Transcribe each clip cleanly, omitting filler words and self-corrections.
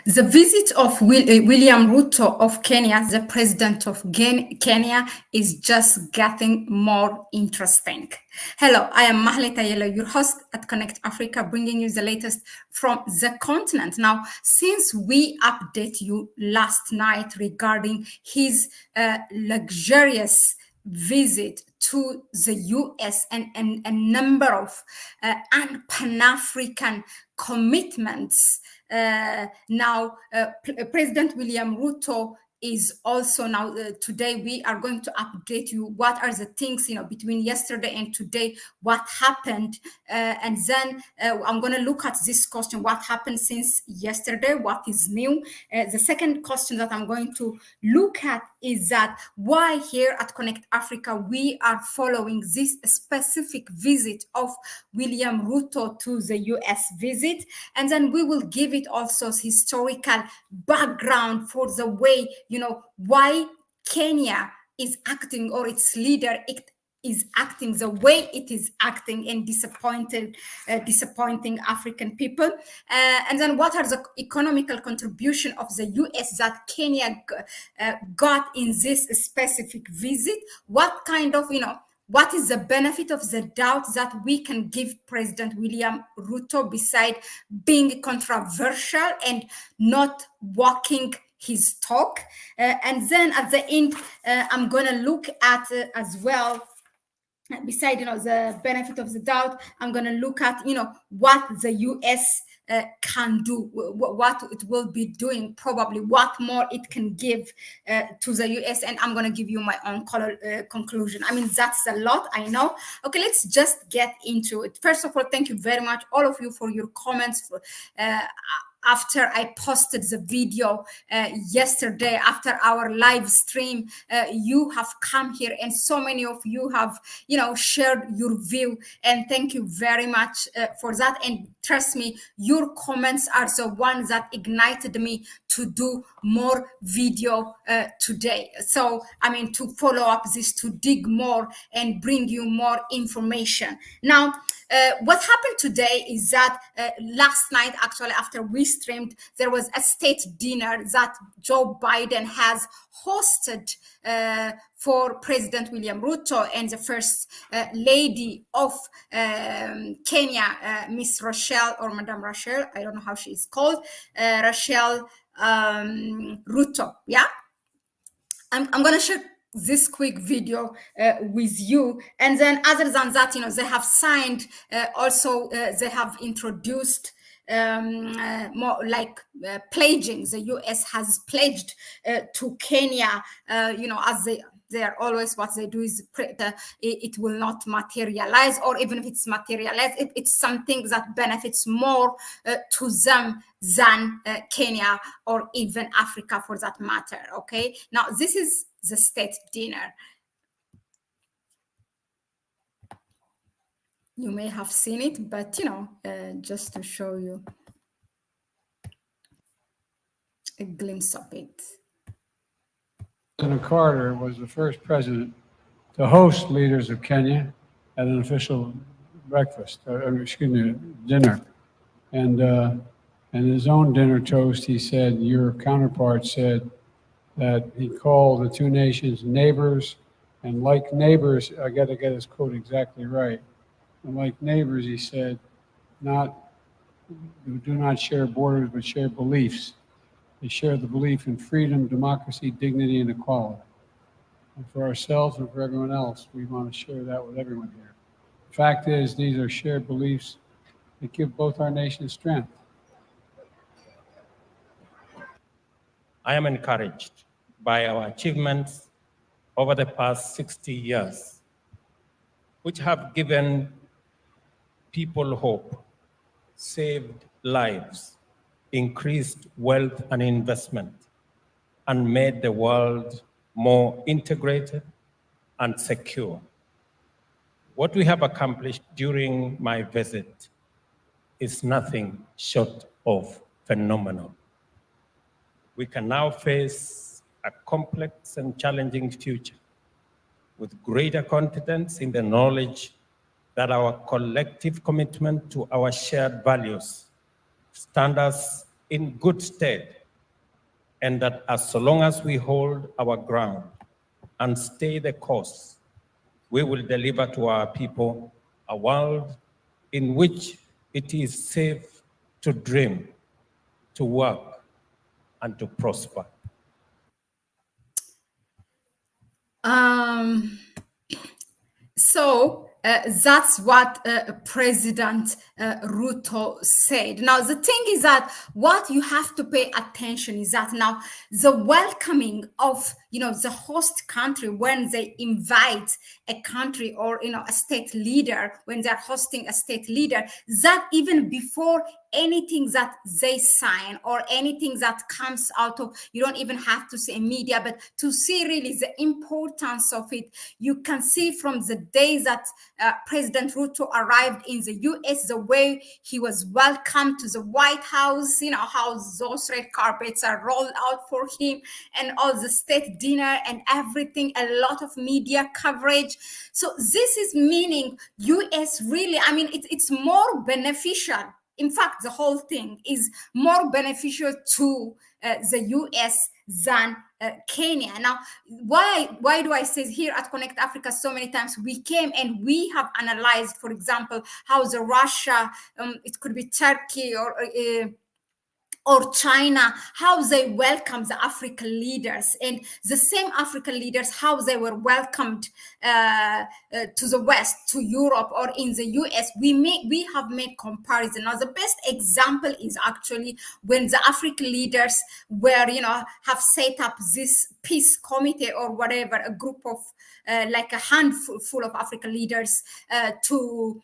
The visit of William Ruto of Kenya, the president of Kenya, is just getting more interesting. Hello, I am Mahlet Ayele, your host at Connect Africa, bringing you the latest from the continent. Now, since we update you last night regarding his luxurious visit to the US and a number of pan-African commitments. President William Ruto is also now today we are going to update you what are the things between yesterday and today, what happened, and then I'm going to look at this question: what happened since yesterday, what is new. The second question that I'm going to look at is that why here at Connect Africa we are following this specific visit of William Ruto to the US visit, and then we will give it also historical background for the way why Kenya is acting, or its leader is acting the way it is acting, and disappointing African people. And then what are the economical contribution of the US that Kenya got in this specific visit? What kind of, what is the benefit of the doubt that we can give President William Ruto beside being controversial and not walking his talk? And then at the end, I'm going to look at as well, beside the benefit of the doubt, I'm going to look at what the US can do, what it will be doing, probably what more it can give to the US, and I'm going to give you my own conclusion. I mean, that's a lot, I know. Okay, let's just get into it. First of all, thank you very much, all of you, for your comments. After I posted the video yesterday, after our live stream, you have come here, and so many of you have, shared your view, and thank you very much for that. And trust me, your comments are the ones that ignited me to do more video today. So, I mean, to follow up this, to dig more and bring you more information. Now, what happened today is that last night, actually, after we streamed, there was a state dinner that Joe Biden has hosted for President William Ruto and the First Lady of Kenya, Miss Rochelle, or Madame Rochelle, I don't know how she is called, Rochelle Ruto. Yeah, I'm going to share this quick video with you, and then other than that, they have signed also they have introduced more like pledging. The US has pledged to Kenya, as they are always, what they do is it will not materialize, or even if it's materialized, it's something that benefits more to them than Kenya, or even Africa for that matter. Okay, now this is the state dinner. You may have seen it, but just to show you a glimpse of it. President Carter was the first president to host leaders of Kenya at an official breakfast, dinner. And in his own dinner toast, he said, your counterpart said that he called the two nations neighbors, and like neighbors, I got to get his quote exactly right. And like neighbors, he said, we do not share borders, but share beliefs. They share the belief in freedom, democracy, dignity, and equality. And for ourselves and for everyone else, we want to share that with everyone here. The fact is, these are shared beliefs that give both our nations strength. I am encouraged by our achievements over the past 60 years, which have given people hope, saved lives, increased wealth and investment, and made the world more integrated and secure. What we have accomplished during my visit is nothing short of phenomenal. We can now face a complex and challenging future with greater confidence in the knowledge that our collective commitment to our shared values, standards, in good stead, and that as long as we hold our ground and stay the course, we will deliver to our people a world in which it is safe to dream, to work, and to prosper. So that's what President Ruto said. Now, the thing is that what you have to pay attention is that now the welcoming of, the host country when they invite a country or, a state leader, when they're hosting a state leader, that even before anything that they sign or anything that comes out of, you don't even have to say media, but to see really the importance of it, you can see from the day that President Ruto arrived in the US, the way he was welcomed to the White House, how those red carpets are rolled out for him, and all the state dinner and everything, a lot of media coverage. So this is meaning US really, it's more beneficial. In fact, the whole thing is more beneficial to the US than Kenya. Now, why do I say here at Connect Africa so many times? We came and we have analyzed, for example, how the Russia, it could be Turkey or China, how they welcome the African leaders, and the same African leaders, how they were welcomed to the West, to Europe, or in the US. We have made comparison. Now, the best example is actually when the African leaders were, have set up this peace committee or whatever, a group of like a handful of African leaders to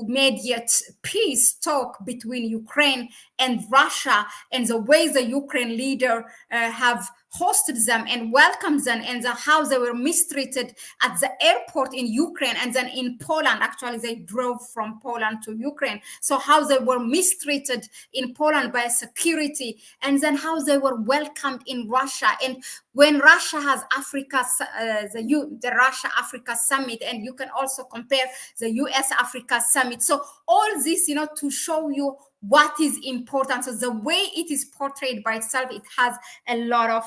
mediate peace talk between Ukraine and Russia, and the way the Ukraine leader have hosted them and welcomed them, and how they were mistreated at the airport in Ukraine, and then in Poland. Actually, they drove from Poland to Ukraine. So how they were mistreated in Poland by security, and then how they were welcomed in Russia. And when Russia has the Russia Africa Summit, and you can also compare the US Africa Summit. So all this, to show you what is important. So the way it is portrayed by itself, it has a lot of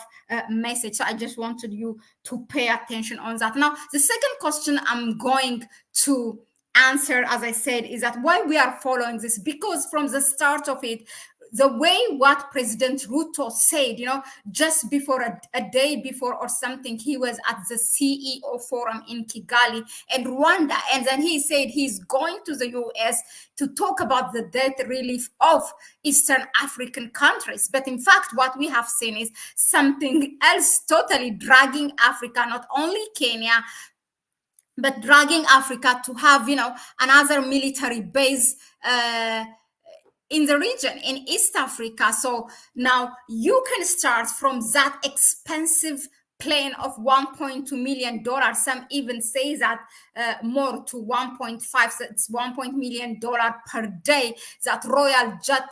message. So I just wanted you to pay attention on that. Now, the second question I'm going to answer, as I said, is that why we are following this, because from the start of it, the way what President Ruto said, just before a day before or something, he was at the CEO forum in Kigali and Rwanda. And then he said he's going to the US to talk about the debt relief of Eastern African countries. But in fact, what we have seen is something else, totally dragging Africa, not only Kenya, but dragging Africa to have, another military base in the region, in East Africa. So now you can start from that expensive plane of $1.2 million. Some even say that more to 1.5. So it's $1 million per day. That royal jet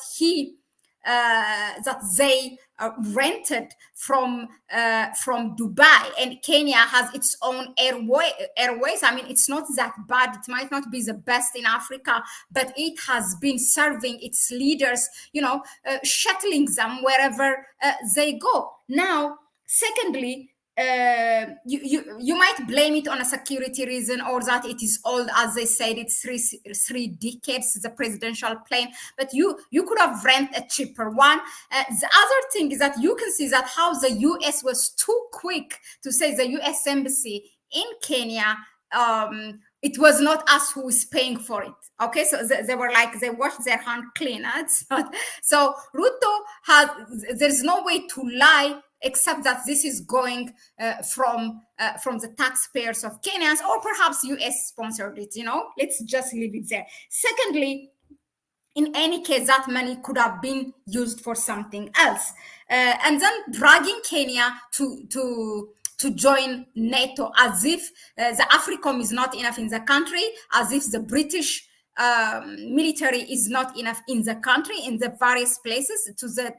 that they rented from Dubai, and Kenya has its own airways. It's not that bad. It might not be the best in Africa, but it has been serving its leaders, shuttling them wherever they go. Now, secondly, you might blame it on a security reason, or that it is old, as they said, it's three decades, the presidential plane, but you could have rented a cheaper one. The other thing is that you can see that how the US was too quick to say, the US embassy in Kenya, it was not us who is paying for it. Okay, so they were like, they washed their hand clean. So Ruto there's no way to lie except that this is going from the taxpayers of Kenyans, or perhaps US sponsored it. Let's just leave it there. Secondly, in any case, that money could have been used for something else, and then dragging Kenya to join NATO, as if the AFRICOM is not enough in the country, as if the British military is not enough in the country, in the various places, to the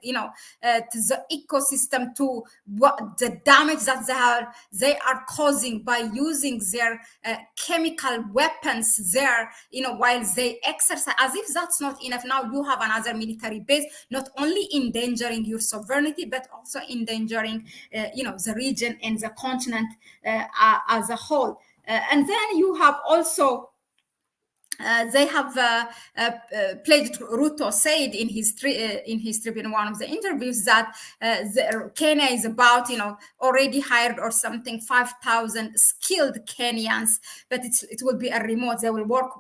to the ecosystem, to what the damage that they are causing by using their chemical weapons there, while they exercise. As if that's not enough, now you have another military base, not only endangering your sovereignty but also endangering the region and the continent as a whole. And then you have also they have pledged. Ruto said in his trip, in one of the interviews, that Kenya is about already hired or something 5,000 skilled Kenyans, but it will be a remote. They will work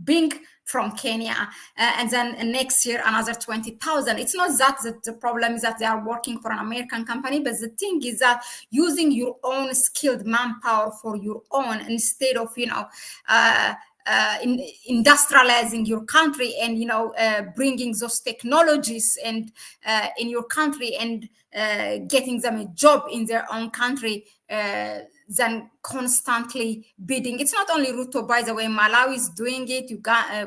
being from Kenya, and then next year another 20,000. It's not that the problem is that they are working for an American company, but the thing is that using your own skilled manpower for your own, instead of industrializing your country and bringing those technologies and in your country and getting them a job in their own country, than constantly bidding. It's not only Ruto, by the way. Malawi is doing it.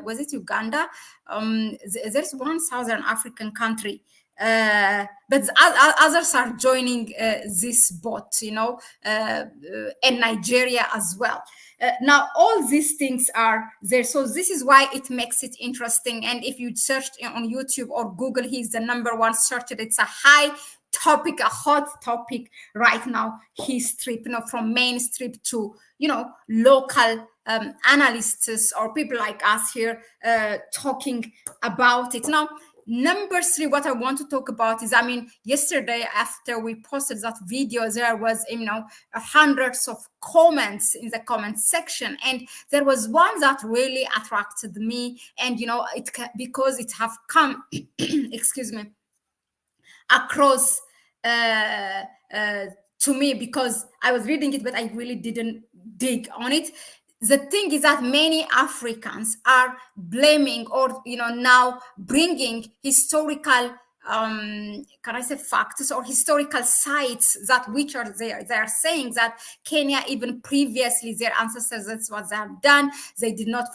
Was it Uganda? There's one Southern African country, but others are joining this boat, and Nigeria as well. Now, all these things are there. So this is why it makes it interesting. And if you search on YouTube or Google, he's the number one searched. It's a high topic, a hot topic right now. His trip, from mainstream to, local analysts or people like us here talking about it. Now, number three, what I want to talk about is, yesterday after we posted that video, there was, hundreds of comments in the comment section, and there was one that really attracted me, and because it have come, excuse me, across to me, because I was reading it, but I really didn't dig on it. The thing is that many Africans are blaming or now bringing historical can I say facts or historical sites that which are there. They are saying that Kenya, even previously, their ancestors, that's what they have done. They did not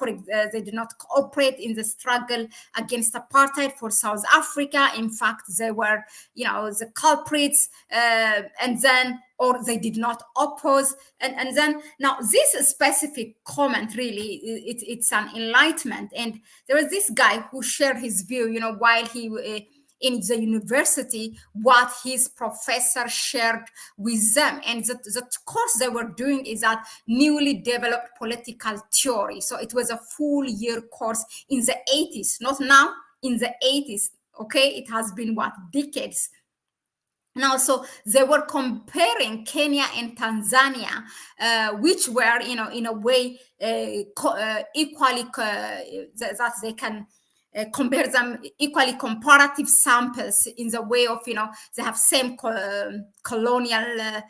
cooperate in the struggle against apartheid for South Africa. In fact, they were the culprits, and then or they did not oppose, and then now this specific comment really it's an enlightenment. And there was this guy who shared his view while he in the university, what his professor shared with them. And the course they were doing is that newly developed political theory. So it was a full year course in the 80s, not now, in the 80s. Okay, it has been decades now. So they were comparing Kenya and Tanzania, which were, in a way, equally that they can compare them equally, comparative samples in the way of, they have same colonial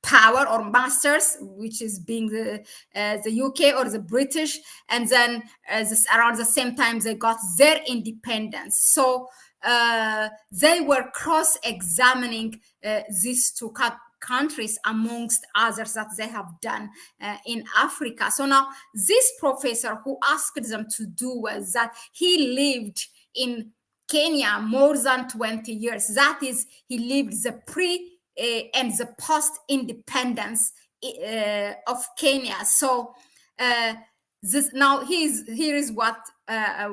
power or masters, which is being the UK or the British, and then around the same time they got their independence. So they were cross-examining these two countries amongst others that they have done in Africa. So now this professor who asked them to do was that he lived in Kenya more than 20 years. That is, he lived the pre and the post-independence of Kenya. So this now here is what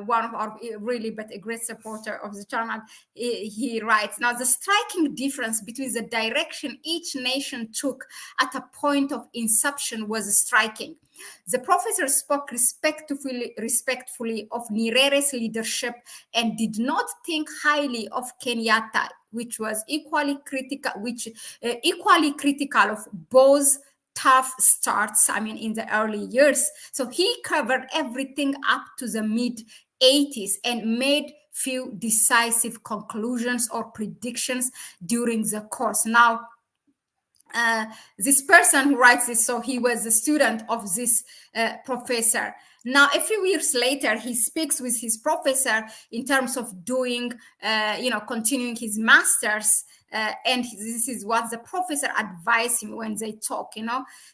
one of our really but a great supporter of the channel he writes. Now, the striking difference between the direction each nation took at a point of inception was striking. The professor spoke respectfully of Nyerere's leadership and did not think highly of Kenyatta, which was equally critical of both tough starts, in the early years. So he covered everything up to the mid-80s and made few decisive conclusions or predictions during the course. Now, this person who writes this, so he was a student of this professor. Now, a few years later, he speaks with his professor in terms of doing, continuing his master's. And this is what the professor advised him when they talk,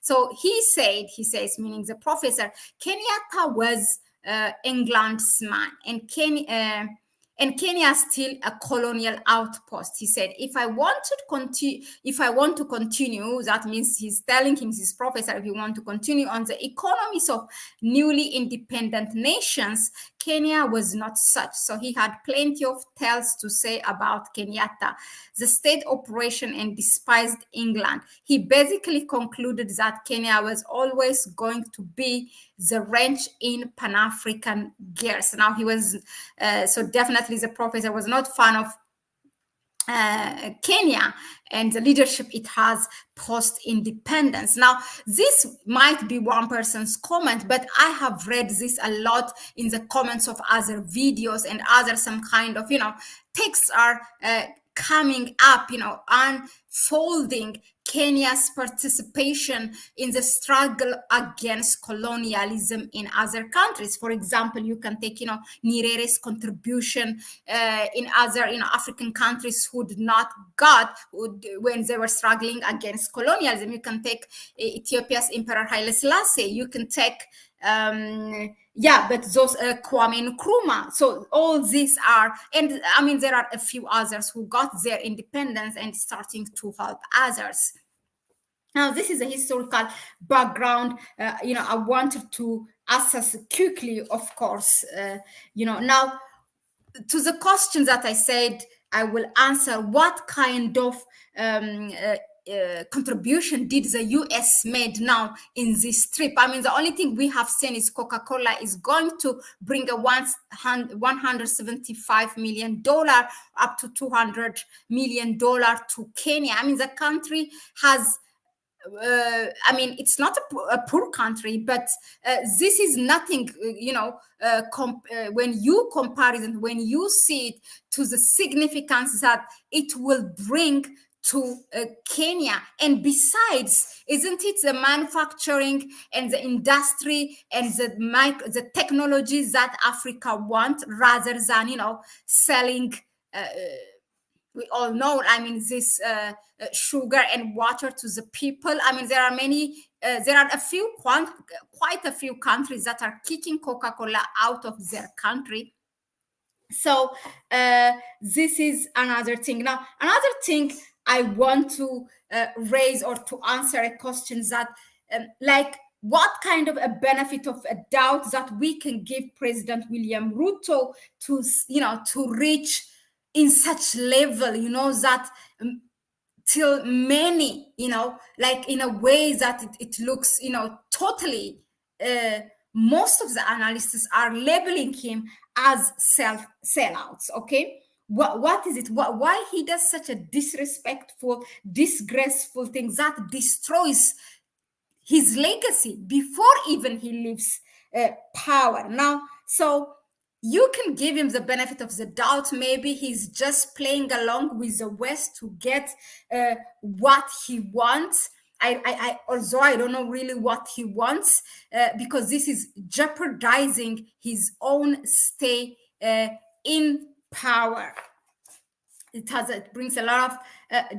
So he says, meaning the professor, Kenyatta was England's man, and Kenya is still a colonial outpost. He said, if I want to continue, that means he's telling him, his professor, if you want to continue on the economies of newly independent nations, Kenya was not such. So he had plenty of tales to say about Kenyatta, the state operation, and despised England. He basically concluded that Kenya was always going to be the wrench in Pan-African gears. Now he was, so definitely the professor was not fan of Kenya and the leadership it has post-independence. Now, this might be one person's comment, but I have read this a lot in the comments of other videos and other some kind of, texts are coming up, unfolding Kenya's participation in the struggle against colonialism in other countries. For example, you can take, Nyerere's contribution in other, African countries who did not got when they were struggling against colonialism. You can take Ethiopia's Emperor Haile Selassie. You can take but those Kwame Nkrumah. So all these are, and I mean, there are a few others who got their independence and starting to help others. Now, this is a historical background, I wanted to assess quickly, of course, now to the question that I said, I will answer what kind of contribution did the US made now in this trip. I mean, the only thing we have seen is Coca-Cola is going to bring a $175 million up to $200 million to Kenya. I mean, the country has it's not a poor country, but this is nothing, when you compare it and when you see it to the significance that it will bring to Kenya. And besides, isn't it the manufacturing and the industry and the technologies that Africa want rather than, selling we all know, this sugar and water to the people. I mean, there are quite a few countries that are kicking Coca-Cola out of their country. So this is another thing. Now, another thing I want to raise or to answer a question that, what kind of a benefit of a doubt that we can give President William Ruto to reach in such level, that till many, in a way that it looks, totally, most of the analysts are labeling him as sellouts. Okay, what is it? Why he does such a disrespectful, disgraceful thing that destroys his legacy before even he leaves power? Now, so you can give him the benefit of the doubt. Maybe he's just playing along with the West to get what he wants. Although I don't know really what he wants, because this is jeopardizing his own stay in power. It brings a lot of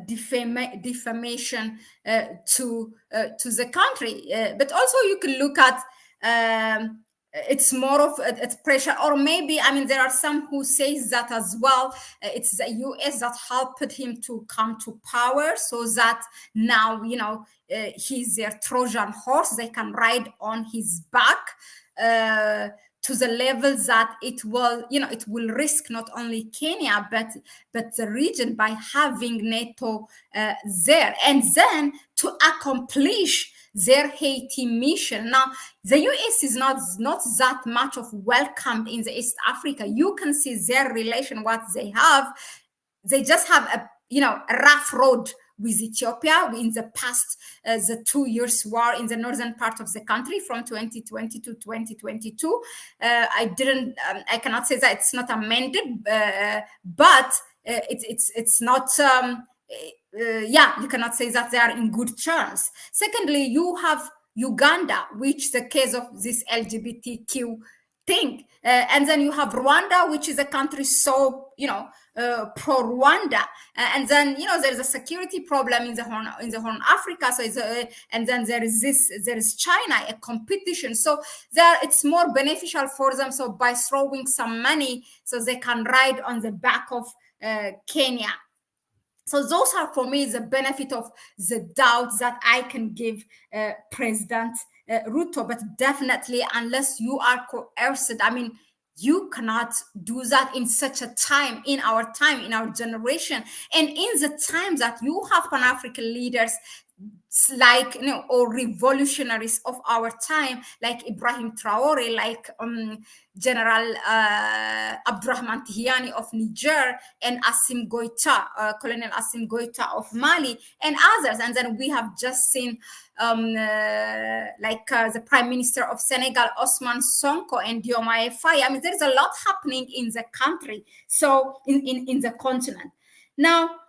defamation to the country. But also you can look at it's more of a pressure, or maybe, there are some who says that as well. It's the US that helped him to come to power, so that now, he's their Trojan horse. They can ride on his back to the level that it will risk not only Kenya, but the region by having NATO there. And then to accomplish their Haiti mission. Now, the US is not that much of welcomed in the East Africa. You can see their relation, what they have. They just have a rough road with Ethiopia in the past, the 2 years war in the northern part of the country from 2020 to 2022. I cannot say that it's not amended, but it's not. You cannot say that they are in good terms. Secondly, you have Uganda, which the case of this LGBTQ thing. And then you have Rwanda, which is a country so, pro Rwanda. And then, there's a security problem in the Horn Africa. So and then there is China, a competition. So it's more beneficial for them. So by throwing some money, so they can ride on the back of Kenya. So those are, for me, the benefit of the doubt that I can give President Ruto. But definitely, unless you are coerced, I mean, you cannot do that in such a time, in our generation, and in the time that you have Pan-African leaders like, or revolutionaries of our time, like Ibrahim Traore, like General Abdurrahman Tihiani of Niger, and Assimi Goïta, Colonel Assimi Goïta of Mali, and others. And then we have just seen the Prime Minister of Senegal, Ousmane Sonko, and Diomaye Faye. I mean, there's a lot happening in the country, so in the continent. Now,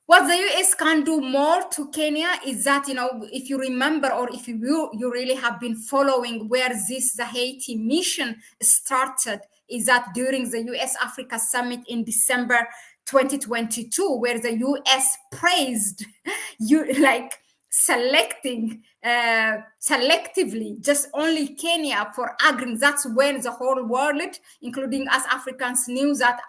what the US can do more to Kenya is that, if you remember, or if you really have been following where the Haiti mission started, is that during the US Africa Summit in December 2022, where the US praised selectively just only Kenya for agreeing. That's when the whole world, including us Africans, knew that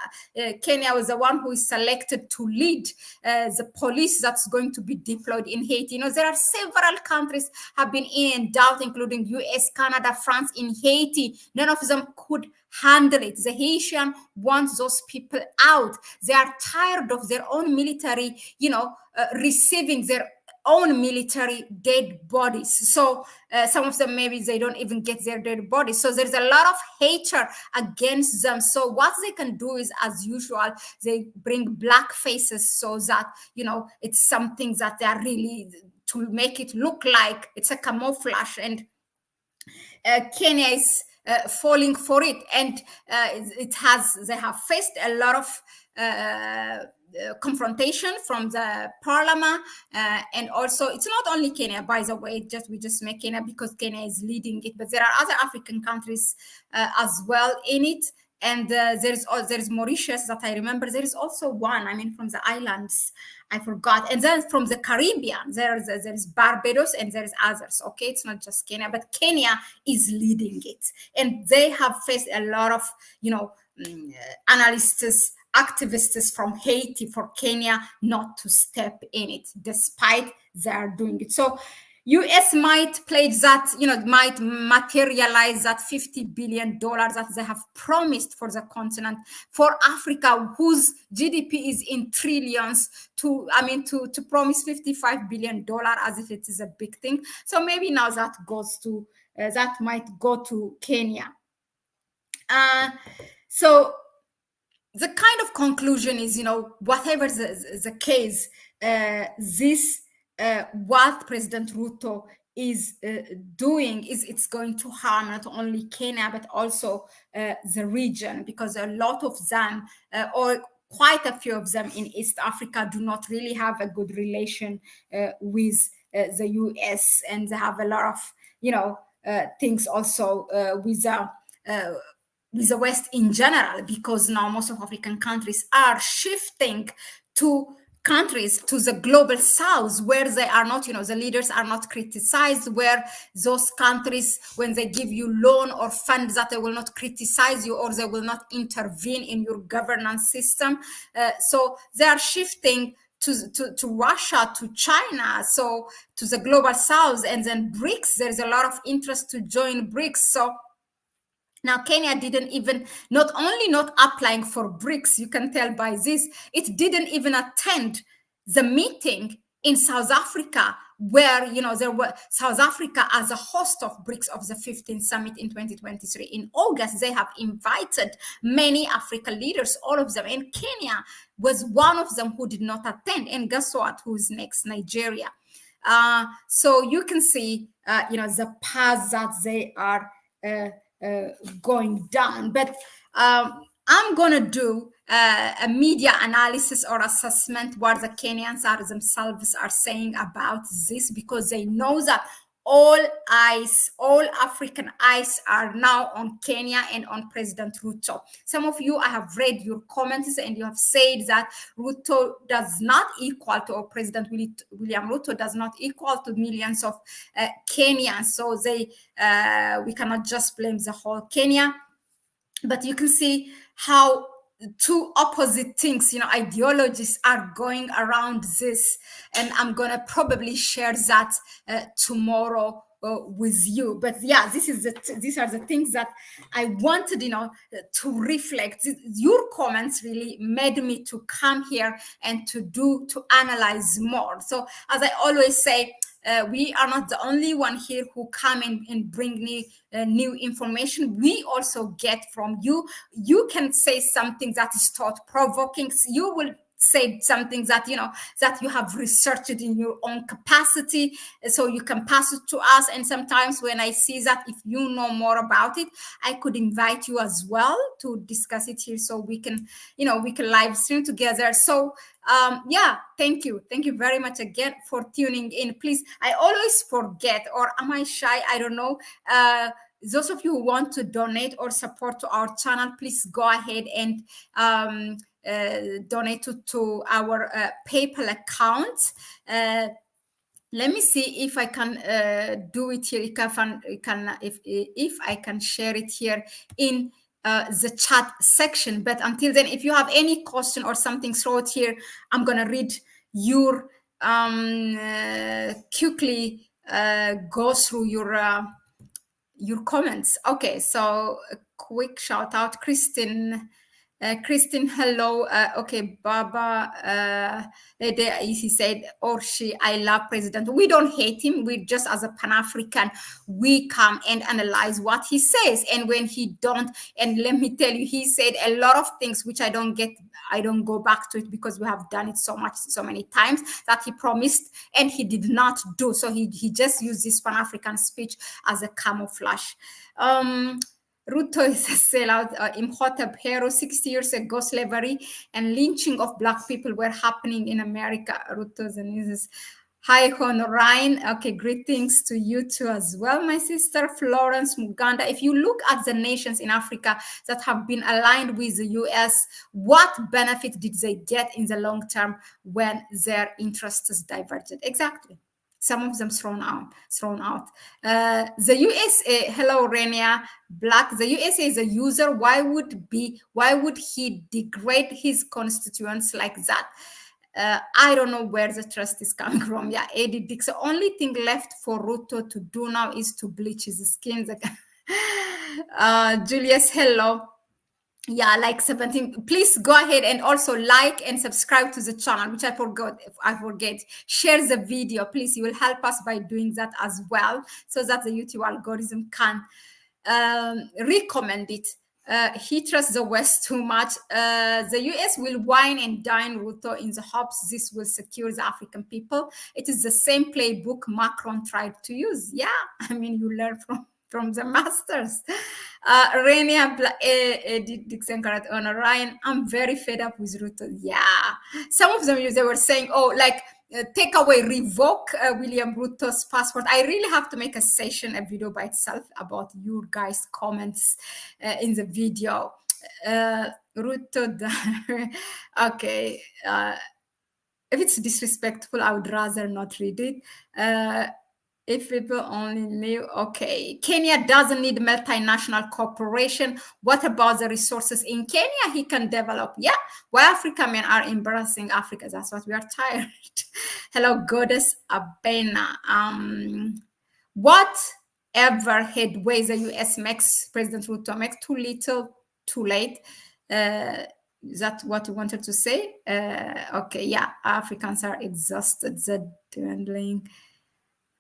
Kenya was the one who is selected to lead the police that's going to be deployed in Haiti. There are several countries have been in and out, including US, Canada, France, in Haiti. None of them could handle it. The Haitian wants those people out. They are tired of their own military, receiving their own military dead bodies. So some of them, maybe they don't even get their dead bodies. So there's a lot of hatred against them. So what they can do is, as usual, they bring black faces so that, it's something that they are really, to make it look like it's a camouflage. And Kenya is falling for it. And they have faced a lot of confrontation from the parliament, and also it's not only Kenya, by the way, we just make Kenya because Kenya is leading it, but there are other African countries as well in it. And there's Mauritius that I remember. There is also one, from the islands, I forgot. And then from the Caribbean, there's Barbados, and there's others. Okay, it's not just Kenya, but Kenya is leading it, and they have faced a lot of analysts, activists from Haiti for Kenya not to step in it, despite they are doing it. So US might pledge that, might materialize that $50 billion that they have promised for the continent, for Africa, whose GDP is in trillions, to promise $55 billion as if it is a big thing. So maybe now that might go to Kenya. So the kind of conclusion is, whatever the case, what President Ruto is doing it's going to harm not only Kenya, but also the region, because a lot of them, or quite a few of them in East Africa, do not really have a good relation with the US, and they have a lot of, things also with the West in general, because now most of African countries are shifting to countries to the global south, where they are not, the leaders are not criticized, where those countries, when they give you loan or funds, that they will not criticize you, or they will not intervene in your governance system. So they are shifting to Russia, to China, so to the global south. And then BRICS, there's a lot of interest to join BRICS. So now, Kenya didn't even, not only not applying for BRICS, you can tell by this, it didn't even attend the meeting in South Africa, where, there were South Africa as a host of BRICS of the 15th summit in 2023. In August, they have invited many African leaders, all of them. And Kenya was one of them who did not attend. And guess what? Who's next? Nigeria. So you can see, the path that they are going down. But I'm going to do a media analysis or assessment what the Kenyans themselves are saying about this, because they know that all eyes, all African eyes are now on Kenya and on President Ruto. Some of you, I have read your comments and you have said that Ruto does not equal to, or President William Ruto does not equal to millions of Kenyans. So we cannot just blame the whole Kenya. But you can see how two opposite things, ideologies are going around this. And I'm going to probably share that tomorrow with you. But yeah, these are the things that I wanted, to reflect. Your comments really made me to come here and to analyze more. So as I always say, we are not the only one here who come in and bring new information. We also get from you. You can say something that is thought-provoking. You will say something that that you have researched in your own capacity, so you can pass it to us. And sometimes when I see that, if you know more about it, I could invite you as well to discuss it here, so we can live stream together. So yeah, thank you very much again for tuning in. Please, I always forget, or am I shy? I don't know. Those of you who want to donate or support to our channel, please go ahead and donate to our PayPal account. Let me see if I can do it here. If I can share it here in the chat section. But until then, if you have any question or something, throw it here. I'm gonna read your quickly go through your comments. Okay, so a quick shout out, Christine, hello. Okay, Baba, he said, or she, I love President. We don't hate him. We just, as a Pan-African, we come and analyze what he says. And when he don't, and let me tell you, he said a lot of things which I don't go back to it, because we have done it so many times, that he promised and he did not do. So he just used this Pan-African speech as a camouflage. Ruto is a sellout. Imhotep hero. 60 years ago, slavery and lynching of Black people were happening in America. Ruto's and his. Hi, Honorine. Okay, greetings to you too as well, my sister Florence Muganda. If you look at the nations in Africa that have been aligned with the US, what benefit did they get in the long term when their interests diverged? Exactly. Some of them thrown out. The USA, hello, Renia Black. The USA is a user. Why would he degrade his constituents like that? I don't know where the trust is coming from. Yeah, Eddie Dix. The only thing left for Ruto to do now is to bleach his skin. Julius, hello. Yeah, like 17. Please go ahead and also like and subscribe to the channel, which I forget. Share the video, please. You will help us by doing that as well, so that the YouTube algorithm can recommend it. He trusts the West too much. The US will wine and dine Ruto in the hopes this will secure the African people. It is the same playbook Macron tried to use. Yeah, I mean, you learn from the masters. Renia Dixon Karat on Ryan. I'm very fed up with Ruto. Yeah, some of them they were saying, oh, like take away, revoke William Ruto's passport. I really have to make a video by itself about your guys' comments in the video. Ruto, okay. If it's disrespectful, I would rather not read it. If people only knew, okay. Kenya doesn't need multinational corporation. What about the resources in Kenya he can develop? Yeah, why African men are embarrassing Africa. That's what we are tired. Hello, goddess Abena. Whatever headway the US makes, President Ruto makes, too little, too late. Is that what you wanted to say? Okay, yeah, Africans are exhausted, the dwindling.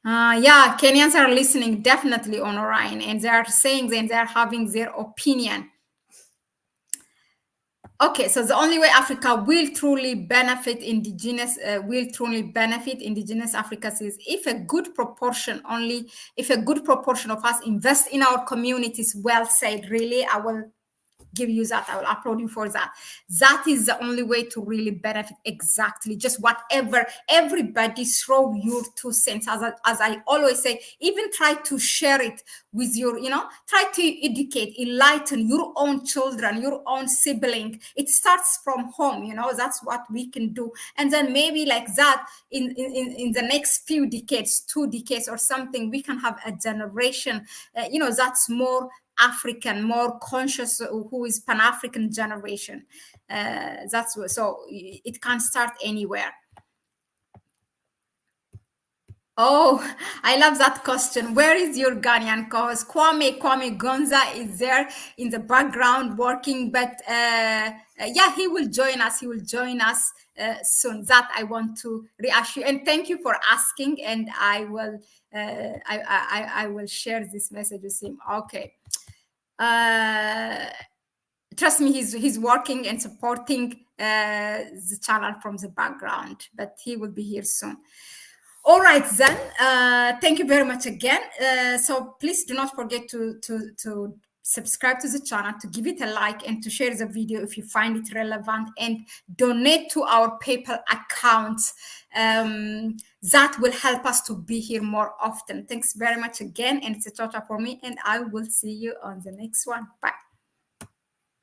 Yeah, Kenyans are listening definitely on Orion, and they are saying and they are having their opinion. Okay, so the only way Africa will truly benefit indigenous Africa is if a good proportion of us invest in our communities. Well said, really. I will give you that. I will upload you for that. That is the only way to really benefit. Exactly. Just whatever, everybody throw your 2 cents. As I always say, even try to share it with your, try to educate, enlighten your own children, your own sibling. It starts from home, that's what we can do. And then maybe like that in the next few decades, 2 decades or something, we can have a generation, that's more African, more conscious, who is Pan-African generation. So it can start anywhere. Oh, I love that question. Where is your Ghanaian co-host? Kwame Gonza is there in the background working, but yeah, he will join us. He will join us soon. That I want to reassure. And thank you for asking. And I will I will share this message with him. Okay. Trust me, he's working and supporting the channel from the background, but he will be here soon. All right, then. Thank you very much again. So please do not forget to subscribe to the channel, to give it a like, and to share the video if you find it relevant, and donate to our PayPal account. That will help us to be here more often. Thanks very much again, and it's a total for me, and I will see you on the next one. Bye.